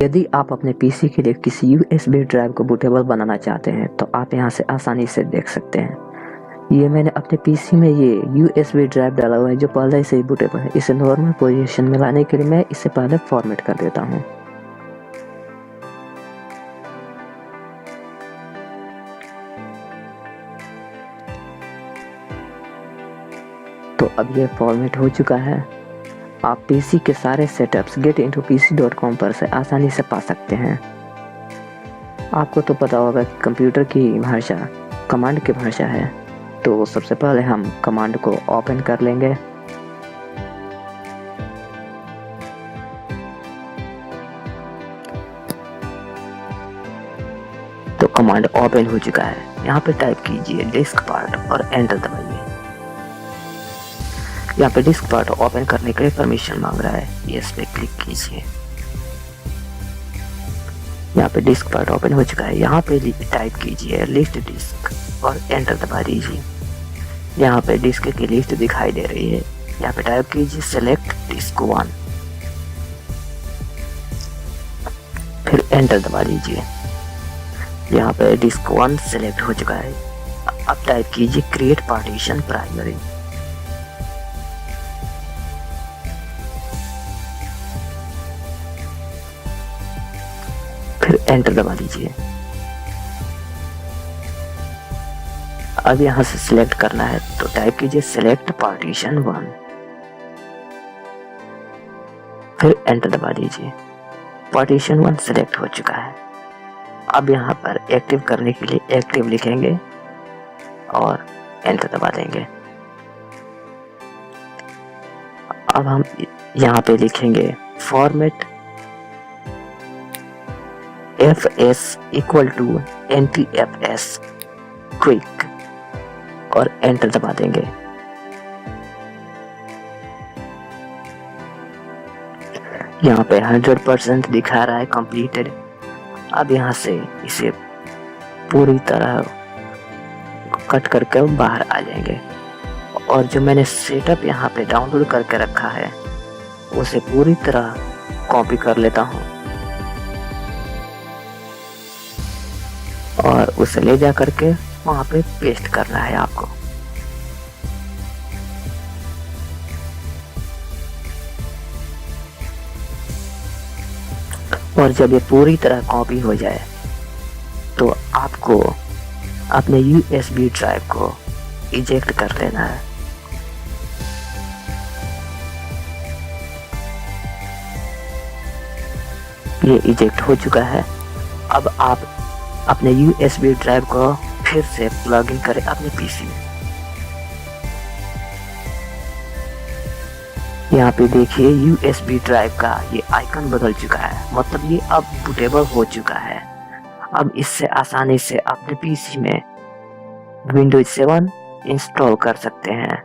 यदि आप अपने पीसी के लिए किसी यूएसबी ड्राइव को बूटेबल बनाना चाहते हैं तो आप यहाँ से आसानी से देख सकते हैं। ये मैंने अपने पीसी में ये यूएसबी ड्राइव डाला हुआ है जो पहले से ही बूटेबल है। इसे नॉर्मल पोजीशन में लाने के लिए मैं इसे पहले फॉर्मेट कर देता हूँ। तो अब ये फॉर्मेट हो चुका है। आप पीसी के सारे सेटअप्स getintopc.com पर से आसानी से पा सकते हैं। आपको तो पता होगा कि कंप्यूटर की भाषा कमांड की भाषा है। तो सबसे पहले हम कमांड को ओपन कर लेंगे। तो कमांड ओपन हो चुका है। यहाँ पे टाइप कीजिए डिस्क पार्ट और एंटर दबाइए। यहाँ पे डिस्क पार्ट ओपन करने के लिए परमिशन मांग रहा है, यस पे क्लिक कीजिए। यहाँ पे डिस्क पार्ट ओपन हो चुका है। यहाँ पे टाइप कीजिए लिस्ट डिस्क और एंटर दबा दीजिए। यहाँ पे डिस्क की लिस्ट दिखाई दे रही है। यहाँ पे टाइप कीजिए सेलेक्ट डिस्क 1, फिर एंटर दबा दीजिए। यहाँ पे डिस्क 1 सेलेक्ट हो चुका है। अब टाइप कीजिए क्रिएट पार्टीशन प्राइमरी। फिर एंटर दबा दीजिए। अब यहां से सिलेक्ट करना है तो टाइप कीजिए सेलेक्ट पार्टीशन 1, फिर एंटर दबा दीजिए। पार्टीशन 1 सिलेक्ट हो चुका है। अब यहां पर एक्टिव करने के लिए एक्टिव लिखेंगे और एंटर दबा देंगे। अब हम यहां पे लिखेंगे format fs equal to npfs quick और एंटर दबा देंगे। यहाँ पे 100% दिखा रहा है कंप्लीटेड। अब यहाँ से इसे पूरी तरह कट करके बाहर आ जाएंगे और जो मैंने सेटअप यहाँ पे डाउनलोड करके रखा है उसे पूरी तरह कॉपी कर लेता हूँ और उसे ले जा करके वहां पे पेस्ट करना है आपको। और जब ये पूरी तरह कॉपी हो जाए तो आपको अपने यूएसबी ड्राइव को इजेक्ट कर लेना है। ये इजेक्ट हो चुका है। अब आप अपने यूएसबी ड्राइव को फिर से प्लग इन करें अपने पीसी में। यहाँ पे देखिए यूएसबी ड्राइव का ये आइकन बदल चुका है, मतलब ये अब बूटेबल हो चुका है। अब इससे आसानी से अपने पीसी में विंडोज 7 इंस्टॉल कर सकते हैं।